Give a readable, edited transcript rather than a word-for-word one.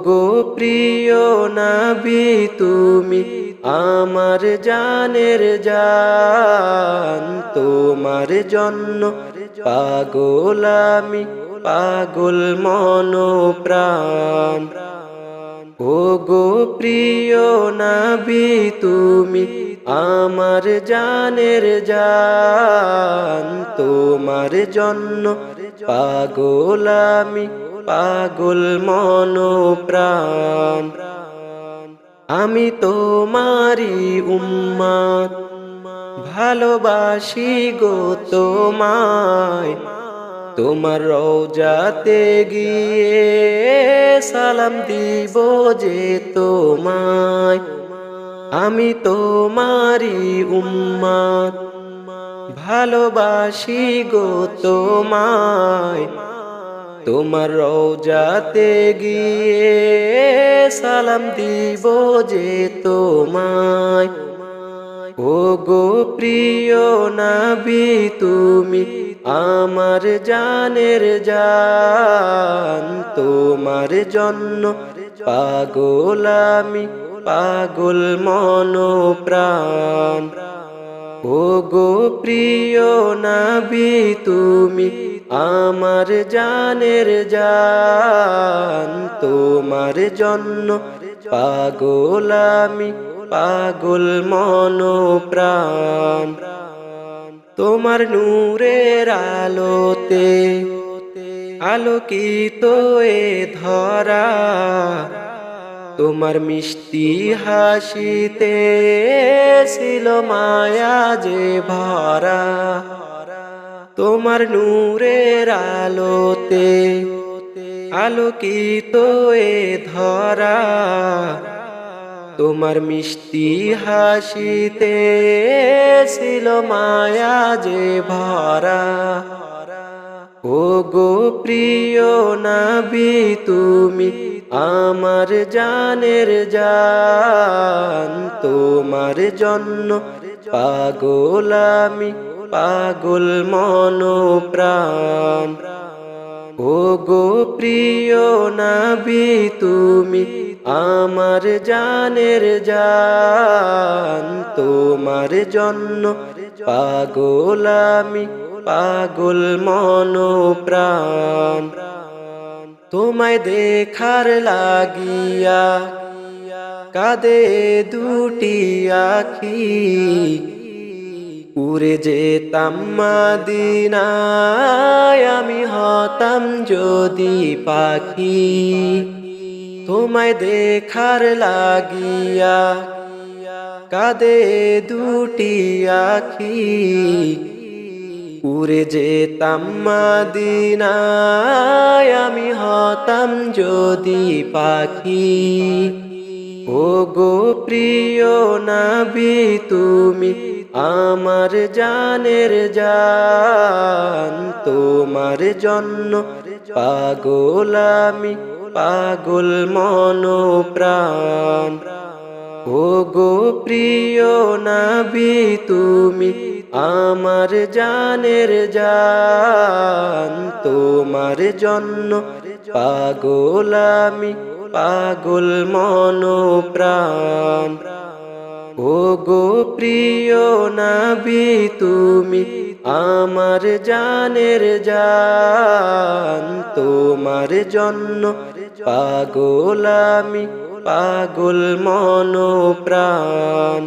গো প্রিয় নবী তুমি আমার জানের জান, তোমার জন্য পাগল আমি, পাগল মন প্রাণ। ও গো প্রিয় নবী তুমি আমার জানের জান, তোমার জন্য পাগল আমি, পাগল মন প্রাণ। আমি তোমারি উম্মত, ভালোবাসি গো তোমায়, তোমার রওজাতে গিয়ে সালাম দিব যে তোমায়। আমি তোমারি উম্মত, ভালোবাসি গো তোমায়, তোমার রওজাতে গিয়ে সালাম দিব যে তোমায়। ও গো প্রিয় নবী তুমি আমার জানের জান, তোমার জন্য পাগল আমি, পাগল মন প্রাণ। ও গো প্রিয় নবী তুমি আমার জানের জান, তোমার জন্য পাগল আমি, পাগল মন প্রাণ। তোমার নূরের আলোতে আলোকিত এ ধরা, তোমার মিষ্টি হাসিতে ছিল মায়া যে ভরা। তোমার নূরের আলোতে আলোকিত এ ধরা, তোমার মিষ্টি হাসিতে ছিল মায়া যে ভরা। ও গো প্রিয় নবী তুমি আমার জানের জান, তোমার জন্য পাগল আমি, পাগল মন প্রাণ। ও গো প্রিয় নবী তুমি আমার জানের জান, তোমার জন্য পাগল আমি, পাগল মন প্রাণ। তোমায় দেখার লাগিয়া কাঁদে দুটি আখি, উড়ে যেতাম মদিনায় আমি হতাম যদি পাখি। তোমায় দেখার লাগিয়া কাঁদে দুটি আখি, উড়ে যেতাম মদিনায় আমি হতাম যদি পাখি। ও গো প্রিয় নবী তুমি আমার জানের জান, তোমার জন্য পাগল আমি, পাগল মন প্রাণ। ও গো প্রিয় নবী তুমি আমার জানের জান, তোমার জন্য পাগল আমি, পাগল মন প্রাণ। ও গো প্রিয় নবী তুমি আমার জানের জান, তোমার জন্য পাগল আমি, পাগল মন প্রাণ।